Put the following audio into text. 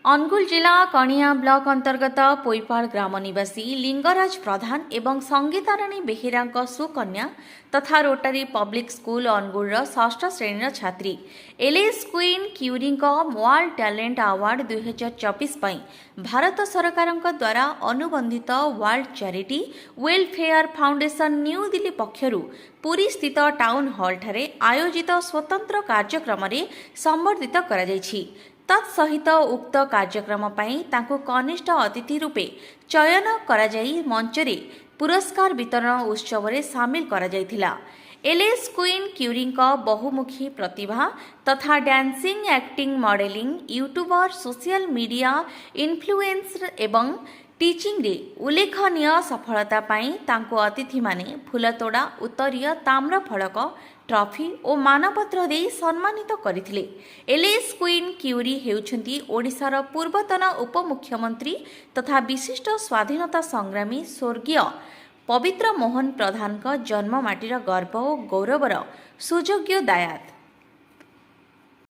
अनुगुल जिला कणिया ब्लॉक अंतर्गत पोईपाड़ ग्राम निवासी लिंगराज प्रधान एवं संगीताराणी बेहेरा सुकन्या तथा रोटारी पब्लिक स्कूल अनुगुल षष्ठ श्रेणी छात्री L S Queen Curie World Talent Award 2024 Bharat सरकार द्वारा अनुबंधित World Charity Welfare Foundation new Delhi पक्षरु पुरी स्थित टाउन हॉल ठारे आयोजित स्वतंत्र कार्यक्रम में संबर्धित करा जायछि। तत्सहित उक्त कार्यक्रम तांको कनिष्ठ अतिथि रूपे चयन करा जाई मंचरे पुरस्कार वितरण उत्सव में सामिल करा जायथिला। एलएस क्वीन क्यूरी बहुमुखी प्रतिभा तथा dancing acting modelling YouTuber social media influencer एवं टीचिंग रे उल्लेखनीय सफलता पाई तांको अतिथि माने फूलतोड़ा उत्तरीय ताम्र फलक ट्रॉफी और मानपत्र दे सम्मानित करथिले। एलएस क्वीन क्यूरी हेउछंती ओडिशार पूर्वतन उपमुख्यमंत्री तथा विशिष्ट स्वाधीनता संग्रामी स्वर्गीय पवित्र मोहन प्रधान जन्ममाटीर गर्व और गौरवर सुयोग्य दायाद।